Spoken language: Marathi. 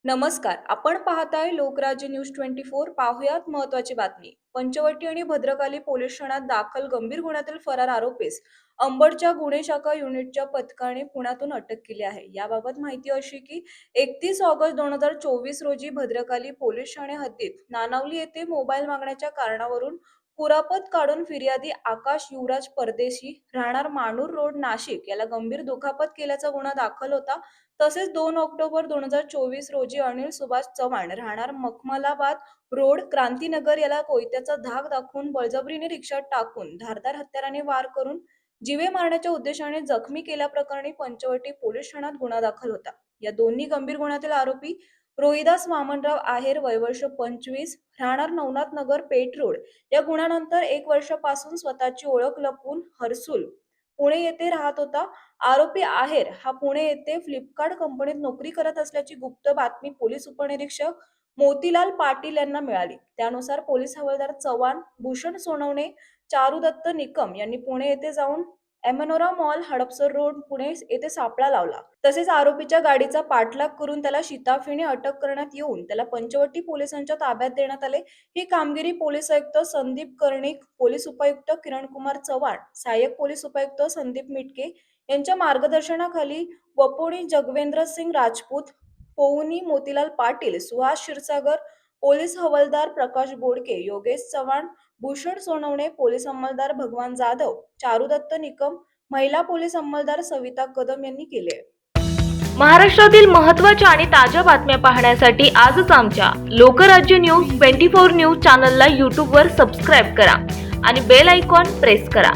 नमस्कार. आपण पाहताय लोकराज्य न्यूज 24. पाहुयात महत्त्वाची बातमी. पंचवटी आणि भद्रकाली पोलीस ठाण्यात दाखल गंभीर गुन्ह्यातील फरार आरोपीस अंबडच्या गुन्हे शाखा युनिटच्या पथकाने पुण्यातून अटक केली आहे. याबाबत माहिती अशी की 31 ऑगस्ट 2024 रोजी भद्रकाली पोलीस ठाणे हद्दीत नानावली येथे मोबाईल मागण्याच्या कारणावरून कुरापत काढून फिर्यादी आकाश युवराज परदेशी राहणार मानूर रोड नाशिक याला गंभीर दुखापत केल्याचा गुन्हा दाखल होता. तसेच 2 ऑक्टोबर 2024 रोजी अनिल सुभाष चव्हाण राहणार मखमलाबाद रोड क्रांतीनगर याला कोयत्याचा धाक दाखवून बळजबरीने रिक्षात टाकून धारदार हत्याराने वार करून जीवे मारण्याच्या उद्देशाने जखमी केल्याप्रकरणी पंचवटी पोलीस ठाण्यात गुन्हा दाखल होता. या दोन्ही गंभीर गुन्ह्यातील आरोपी रोहिदास वामनराव आहेर वयवर्ष 25 राहणार नवनाथ नगर पेठ रोड या गुन्ह्यानंतर 1 वर्षापासून स्वतःची ओळख लपवून हर्सुल पुणे येथे राहत होता. आरोपी आहेर हा पुणे येथे फ्लिपकार्ट कंपनीत नोकरी करत असल्याची गुप्त बातमी पोलीस उपनिरीक्षक मोतीलाल पाटील यांना मिळाली. त्यानुसार पोलीस हवालदार चव्हाण, भूषण सोनवणे, चारुदत्त निकम यांनी पुणे येथे जाऊन एमनोरा मॉल, हडपसर रोड, पुणे येथे सापळा लावला. तसेच आरोपीच्या गाडीचा पाठलाग करून त्याला शिताफीने अटक करण्यात येऊन त्याला पंचवटी पोलिसांच्या ताब्यात देण्यात आले. ही कामगिरी पोलीस आयुक्त संदीप कर्णिक, पोलीस उपायुक्त किरणकुमार चव्हाण, सहाय्यक पोलीस उपायुक्त संदीप मिटके यांच्या मार्गदर्शनाखाली वपोणी जगवेंद्र सिंग राजपूत, पोहनी मोतीलाल पाटील, सुहास क्षीरसागर, पोलीस हवालदार प्रकाश बोडके, योगेश चव्हाण, भूषण सोनवणे, पोलीस अंमलदार भगवान जाधव, चारुदत्त निकम, महिला पोलीस अंमलदार सविता कदम यांनी केले. महाराष्ट्रातील महत्त्वाच्या आणि ताज्या बातम्या पाहण्यासाठी आजच आमच्या लोकराज्य न्यूज 24 न्यूज चॅनलला YouTube वर सबस्क्राईब करा आणि बेल आयकॉन प्रेस करा.